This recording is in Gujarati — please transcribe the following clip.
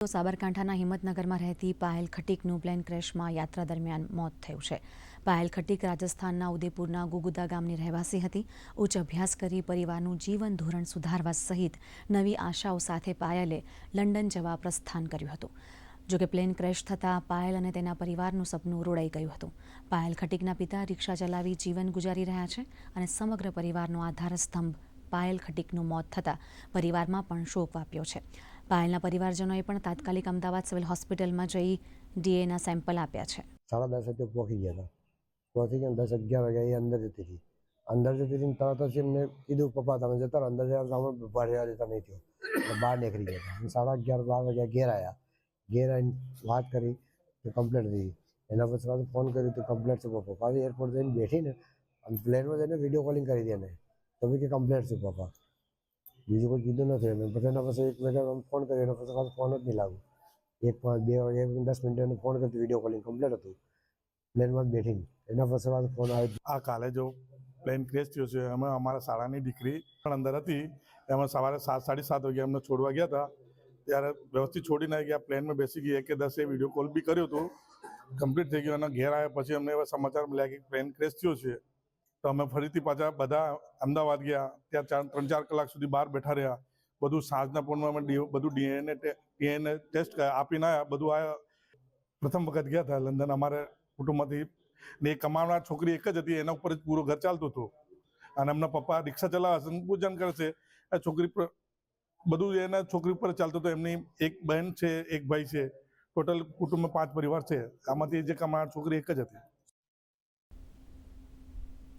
તો સાબરકાંઠાના હિંમતનગરમાં રહેતી પાયલ ખટીકનું પ્લેન ક્રેશમાં યાત્રા દરમિયાન મોત થયું છે। પાયલ ખટીક રાજસ્થાનના ઉદયપુરના ગુગુદા ગામની રહેવાસી હતી। ઉચ્ચ અભ્યાસ કરી પરિવારનું જીવન ધોરણ સુધારવા સહિત નવી આશાઓ સાથે પાયલે લંડન જવા પ્રસ્થાન કર્યું હતું। જોકે પ્લેન ક્રેશ થતાં પાયલ અને તેના પરિવારનું સપનું રોડાઈ ગયું હતું। પાયલ ખટીકના પિતા રિક્ષા ચલાવી જીવન ગુજારી રહ્યા છે અને સમગ્ર પરિવારનો આધારસ્તંભ પાયલ ખટીકનું મોત થતાં પરિવારમાં પણ શોક વ્યાપ્યો છે। પાયલના પરિવારજનોએ પણ તાત્કાલિક અમદાવાદ સિવિલ હોસ્પિટલમાં જઈ ડીએના સેમ્પલ આપ્યા છે। 10:30 પહોંચી ગયા હતા। પહોંચી ગયા 10-11 વાગે એ અંદર જતી હતી। અંદર જતી હતી તરત જ એમને કીધું પપ્પા તમે જતા રહો। અંદર જવા સામે ઉભા રહેવા દેતા નહીં થયો એટલે બહાર નીકળી ગયા હતા। 11:30-12 વાગ્યા ઘેર આવ્યા। ઘેર આવીને વાત કરી તો કમ્પ્લેટ થઈ। એના પછી પાછું ફોન કર્યું તો કમ્પ્લેટ છે પપ્પા। પાછી એરપોર્ટ જઈને બેઠીને પ્લેનમાં જઈને વિડીયો કોલિંગ કરી દે ને તો બી કે કમ્પ્લેટ છે પપ્પા। બીજું કોઈ કીધું નથી એને। પછી એના પછી 1 વાગે ફોન કર્યો એના પછી પાછું ફોન જ નહીં લાગ્યો। 1-2 વાગે 10 મિનિટ એને ફોન કર્યો વિડીયો કોલિંગ કમ્પ્લેટ હતું પ્લેનમાં જ બેઠીને। એના પછી પાછો ફોન આવ્યો। આ કાલે જો પ્લેન ક્રેશ થયો છે એમાં અમારા શાળાની દીકરી પણ અંદર હતી। એમાં સવારે 7-7:30 વાગે અમને છોડવા ગયા હતા ત્યારે વ્યવસ્થિત છોડીને આવી ગયા। પ્લેનમાં બેસી ગઈ 1-10 વિડીયો કોલ બી કર્યો હતો કમ્પ્લીટ થઈ ગયો। અને ઘેર આવ્યા પછી અમને એવા સમાચાર મળ્યા કે પ્લેન ક્રેશ થયો છે તો અમે ફરીથી પાછા બધા અમદાવાદ ગયા। ત્યાં 3-4 કલાક સુધી બહાર બેઠા રહ્યા। બધું સાંજના પોરમાં અમે બધું ડીએનએ ટેસ્ટ આપીને આવ્યા। બધું આવ્યા। પ્રથમ વખત ગયા હતા લંડન અમારે કુટુંબમાંથી ને એ કમાવનાર છોકરી એક જ હતી। એના ઉપર જ પૂરું ઘર ચાલતું હતું અને એમના પપ્પા રિક્ષા ચલાવે છે પૂજન કરે છે। આ છોકરી પર બધું એના છોકરી પર ચાલતું હતું। એમની એક બહેન છે એક ભાઈ છે। ટોટલ કુટુંબમાં 5 પરિવાર છે। આમાંથી જે કમાવનાર છોકરી એક જ હતી।